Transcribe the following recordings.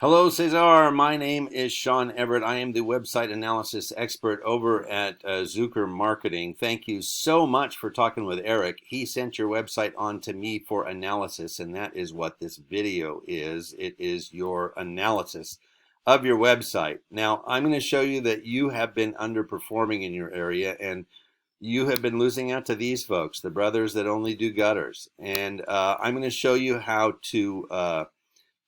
Hello, Cesar. My name is Sean Everett. I am the website analysis expert over at Zucker Marketing. Thank you so much for talking with Eric. He sent your website on to me for analysis, and that is what this video is. It is your analysis of your website. Now, I'm going to show you that you have been underperforming in your area, and you have been losing out to these folks, the brothers that only do gutters. And I'm going to show you how to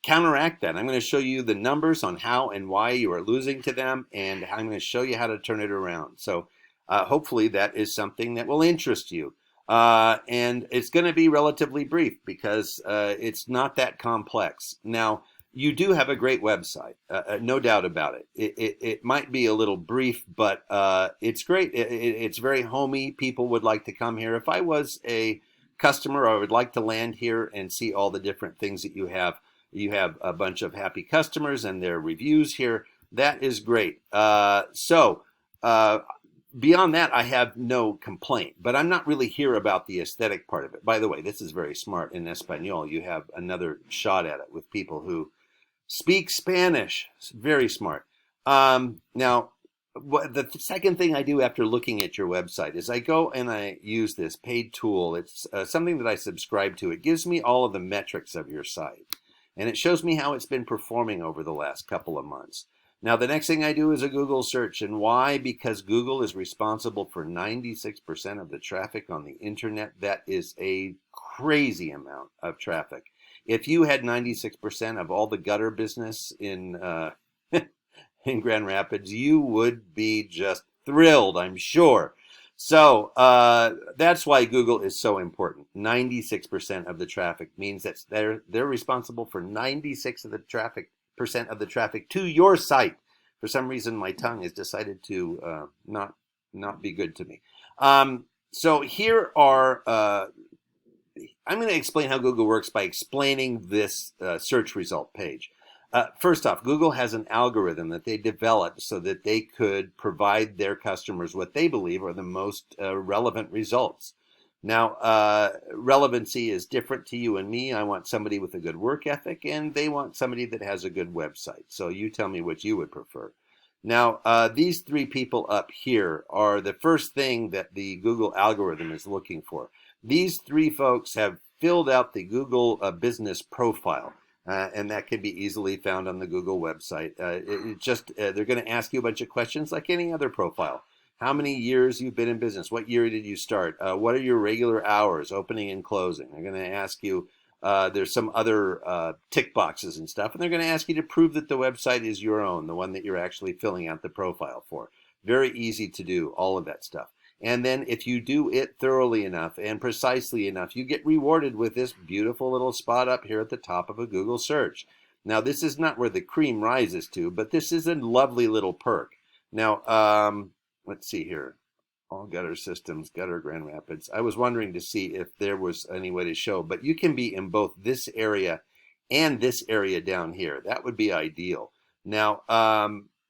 counteract that. I'm going to show you the numbers on how and why you are losing to them, and I'm going to show you how to turn it around. So hopefully that is something that will interest you. And it's going to be relatively brief because it's not that complex. Now, you do have a great website, no doubt about it. It might be a little brief, but it's great. It's very homey. People would like to come here. If I was a customer, I would like to land here and see all the different things that you have. You have a bunch of happy customers and their reviews here. That is great. Beyond that, I have no complaint, but I'm not really here about the aesthetic part of it. By the way, this is very smart in Espanol. You have another shot at it with people who speak Spanish. It's very smart. Now, the second thing I do after looking at your website is I go and I use this paid tool. It's something that I subscribe to. It gives me all of the metrics of your site. And it shows me how it's been performing over the last couple of months. Now, the next thing I do is a Google search. And why? Because Google is responsible for 96% of the traffic on the internet. That is a crazy amount of traffic. If you had 96% of all the gutter business in in Grand Rapids, you would be just thrilled, I'm sure. So that's why Google is so important. 96% of the traffic means that they're responsible for 96 of the percent of the traffic to your site. For some reason, my tongue has decided to not be good to me. So here are I'm going to explain how Google works by explaining this search result page. First off, Google has an algorithm that they developed so that they could provide their customers what they believe are the most relevant results. Now, relevancy is different to you and me. I want somebody with a good work ethic, and they want somebody that has a good website. So you tell me what you would prefer. Now, these three people up here are the first thing that the Google algorithm is looking for. These three folks have filled out the Google business profile. And that can be easily found on the Google website. They're going to ask you a bunch of questions like any other profile. How many years you've been in business? What year did you start? What are your regular hours, opening and closing? They're going to ask you, there's some other tick boxes and stuff, and they're going to ask you to prove that the website is your own, the one that you're actually filling out the profile for. Very easy to do, all of that stuff. And then if you do it thoroughly enough and precisely enough, you get rewarded with this beautiful little spot up here at the top of a Google search. Now, this is not where the cream rises to, but this is a lovely little perk. Now, let's see here. All gutter systems, gutter Grand Rapids. I was wondering to see if there was any way to show, but you can be in both this area and this area down here. That would be ideal. Now,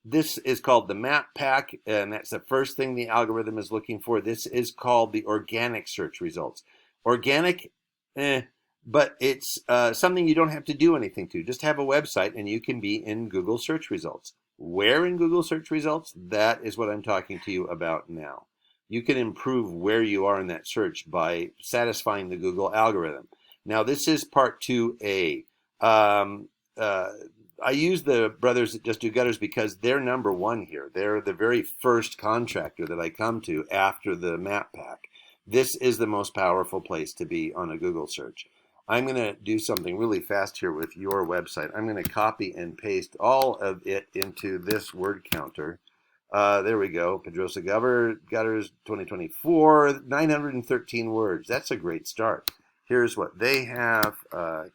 this is called the map pack, and that's the first thing the algorithm is looking for. This is called the organic search results. Organic, but it's something you don't have to do anything to. Just have a website and you can be in Google search results. Where in Google search results? That is what I'm talking to you about now. You can improve where you are in that search by satisfying the Google algorithm. Now, this is part 2A. I use the brothers that just do gutters because they're number one here. They're the very first contractor that I come to after the map pack. This is the most powerful place to be on a Google search. I'm going to do something really fast here with your website. I'm going to copy and paste all of it into this word counter. There we go. Pedroza Gutters 2024, 913 words. That's a great start. Here's what they have.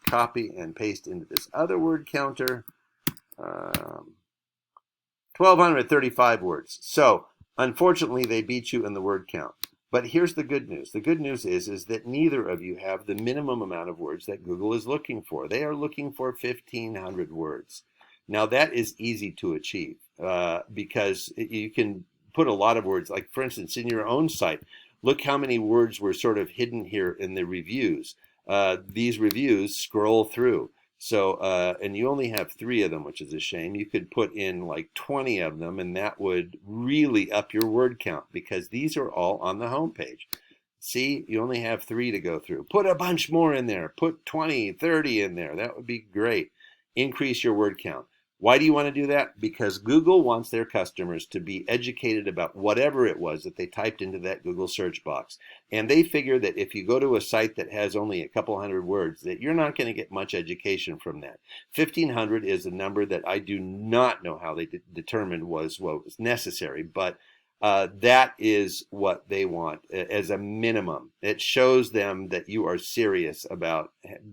Copy and paste into this other word counter. 1,235 words. So, unfortunately, they beat you in the word count. But here's the good news. The good news is that neither of you have the minimum amount of words that Google is looking for. They are looking for 1,500 words. Now, that is easy to achieve because you can put a lot of words. Like, for instance, in your own site, look how many words were sort of hidden here in the reviews. These reviews scroll through. So, and you only have 3 of them, which is a shame. You could put in like 20 of them, and that would really up your word count because these are all on the home page. See, you only have 3 to go through. Put a bunch more in there. Put 20, 30 in there. That would be great. Increase your word count. Why do you want to do that? Because Google wants their customers to be educated about whatever it was that they typed into that Google search box. And they figure that if you go to a site that has only a couple hundred words, that you're not going to get much education from that. 1,500 is a number that I do not know how they determined was what was necessary, but that is what they want as a minimum. It shows them that you are serious about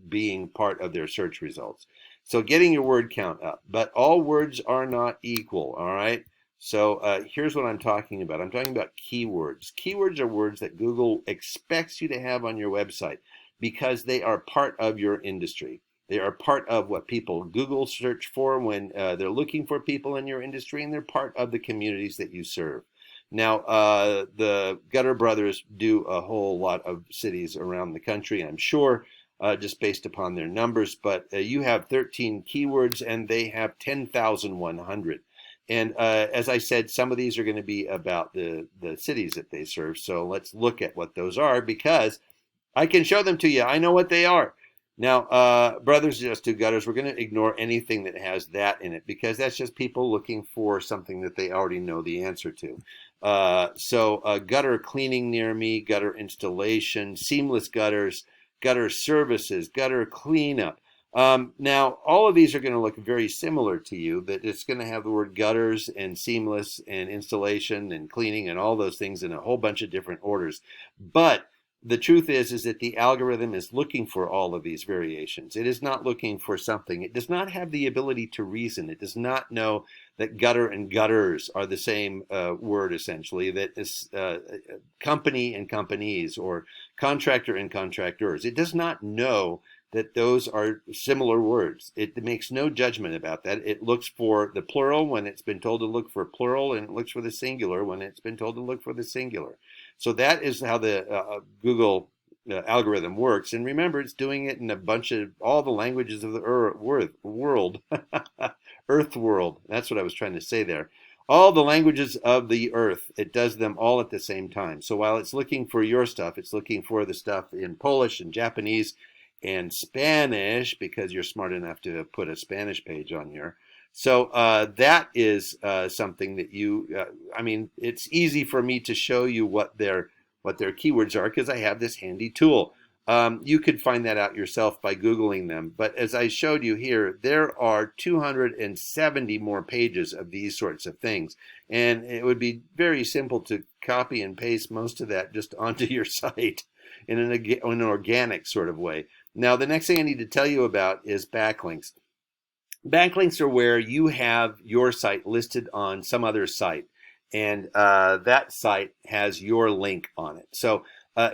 being part of their search results. So getting your word count up, but all words are not equal, all right? So here's what I'm talking about. I'm talking about keywords. Keywords are words that Google expects you to have on your website because they are part of your industry. They are part of what people Google search for when they're looking for people in your industry, and they're part of the communities that you serve. Now, the Gutter Brothers do a whole lot of cities around the country, I'm sure, just based upon their numbers. But you have 13 keywords, and they have 10,100. And as I said, some of these are going to be about the cities that they serve. So let's look at what those are, because I can show them to you. I know what they are. Now, Brothers Just Do Gutters, we're going to ignore anything that has that in it because that's just people looking for something that they already know the answer to. So gutter cleaning near me, gutter installation, seamless gutters, gutter services, gutter cleanup. Now, all of these are going to look very similar to you, that it's going to have the word gutters and seamless and installation and cleaning and all those things in a whole bunch of different orders. But the truth is that the algorithm is looking for all of these variations. It is not looking for something. It does not have the ability to reason. It does not know that gutter and gutters are the same word, essentially, that is company and companies, or contractor and contractors. It does not know that those are similar words. It makes no judgment about that. It looks for the plural when it's been told to look for plural, and it looks for the singular when it's been told to look for the singular. So that is how the Google algorithm works. And remember, it's doing it in a bunch of all the languages of the world. Earth world. That's what I was trying to say there. All the languages of the earth. It does them all at the same time. So while it's looking for your stuff, it's looking for the stuff in Polish and Japanese and Spanish, because you're smart enough to put a Spanish page on here. So that is something that you, I mean, it's easy for me to show you what their keywords are because I have this handy tool. You could find that out yourself by Googling them. But as I showed you here, there are 270 more pages of these sorts of things. And it would be very simple to copy and paste most of that just onto your site in an organic sort of way. Now, the next thing I need to tell you about is backlinks. Backlinks are where you have your site listed on some other site, and that site has your link on it. So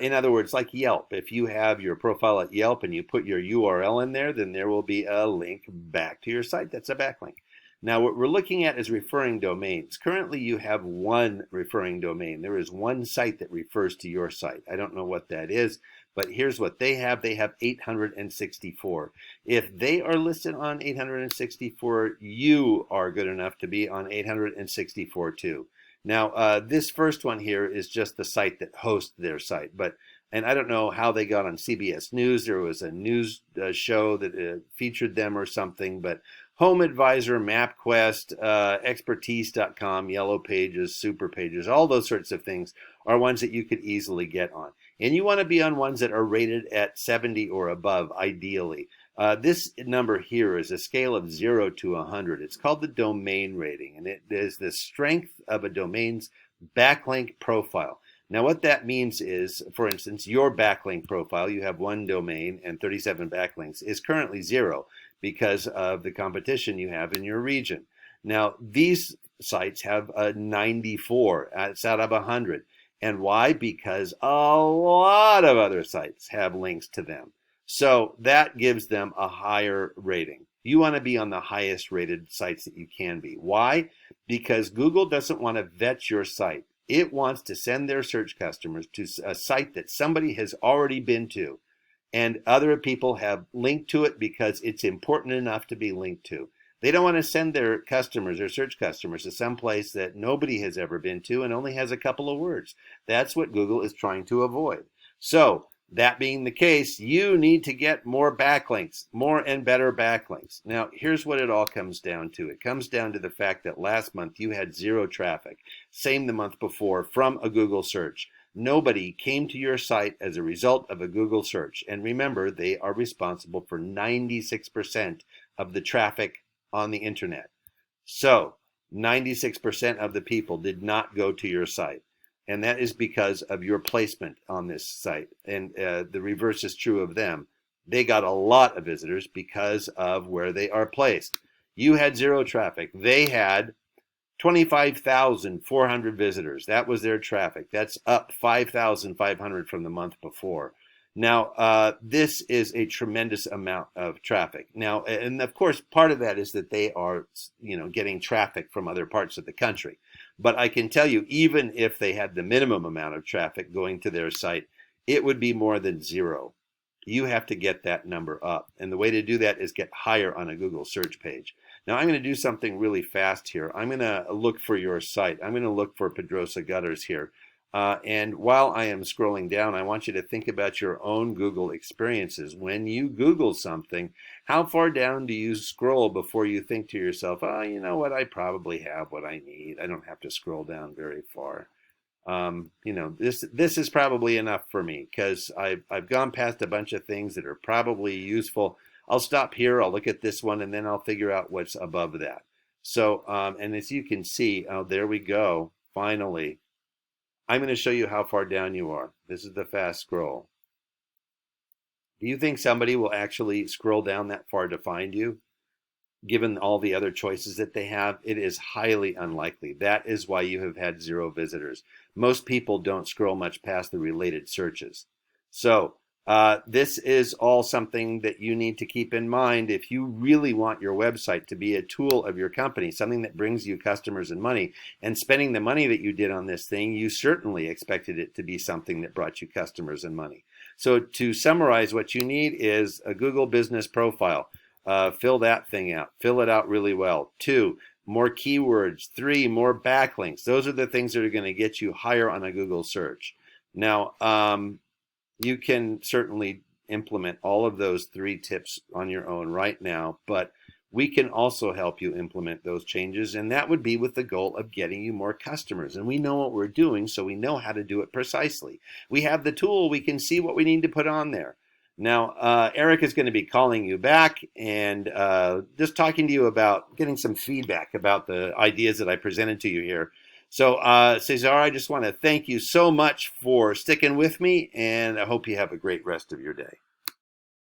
in other words, like Yelp, if you have your profile at Yelp and you put your URL in there, then there will be a link back to your site. That's a backlink. Now, what we're looking at is referring domains. Currently, you have one referring domain. There is one site that refers to your site. I don't know what that is, but here's what they have. They have 864. If they are listed on 864, you are good enough to be on 864 too. Now, this first one here is just the site that hosts their site, and I don't know how they got on CBS News. There was a news show that featured them or something, but Home Advisor, MapQuest, Expertise.com, Yellow Pages, Super Pages, all those sorts of things are ones that you could easily get on. And you want to be on ones that are rated at 70 or above, ideally. This number here is a scale of 0 to 100. It's called the domain rating, and it is the strength of a domain's backlink profile. Now, what that means is, for instance, your backlink profile, you have one domain and 37 backlinks, is currently 0 because of the competition you have in your region. Now, these sites have a 94. It's out of 100. And why? Because a lot of other sites have links to them. So that gives them a higher rating. You want to be on the highest rated sites that you can be. Why? Because Google doesn't want to vet your site. It wants to send their search customers to a site that somebody has already been to. and other people have linked to it because it's important enough to be linked to. They don't want to send their customers or search customers to some place that nobody has ever been to and only has a couple of words. That's what Google is trying to avoid. So, that being the case, you need to get more backlinks, more and better backlinks. Now, here's what it all comes down to. It comes down to the fact that last month you had zero traffic, same the month before, from a Google search. Nobody came to your site as a result of a Google search. And remember, they are responsible for 96% of the traffic on the internet. So, 96% of the people did not go to your site. And that is because of your placement on this site. And the reverse is true of them. They got a lot of visitors because of where they are placed. You had zero traffic. They had 25,400 visitors. That was their traffic. That's up 5,500 from the month before. Now, this is a tremendous amount of traffic. Now, and of course, part of that is that they are, getting traffic from other parts of the country. But I can tell you, even if they had the minimum amount of traffic going to their site, it would be more than zero. You have to get that number up. And the way to do that is get higher on a Google search page. Now, I'm going to do something really fast here. I'm going to look for your site. I'm going to look for Pedroza Gutters here. And while I am scrolling down, I want you to think about your own Google experiences. When you Google something, how far down do you scroll before you think to yourself, oh, you know what, I probably have what I need. I don't have to scroll down very far. This is probably enough for me because I've gone past a bunch of things that are probably useful. I'll stop here, I'll look at this one, and then I'll figure out what's above that. So, and as you can see, oh, there we go, finally. I'm going to show you how far down you are. This is the fast scroll. Do you think somebody will actually scroll down that far to find you? Given all the other choices that they have, it is highly unlikely. That is why you have had zero visitors. Most people don't scroll much past the related searches. So, this is all something that you need to keep in mind if you really want your website to be a tool of your company, something that brings you customers and money. And spending the money that you did on this thing, you certainly expected it to be something that brought you customers and money. So to summarize, what you need is a Google business profile. Fill that thing out. Fill it out really well. 2, more keywords. 3, more backlinks. Those are the things that are going to get you higher on a Google search. Now, you can certainly implement all of those 3 tips on your own right now, but we can also help you implement those changes, and that would be with the goal of getting you more customers. And we know what we're doing, so we know how to do it precisely. We have the tool. We can see what we need to put on there. Now, Eric is going to be calling you back and just talking to you about getting some feedback about the ideas that I presented to you here. So, Cesar, I just want to thank you so much for sticking with me, and I hope you have a great rest of your day.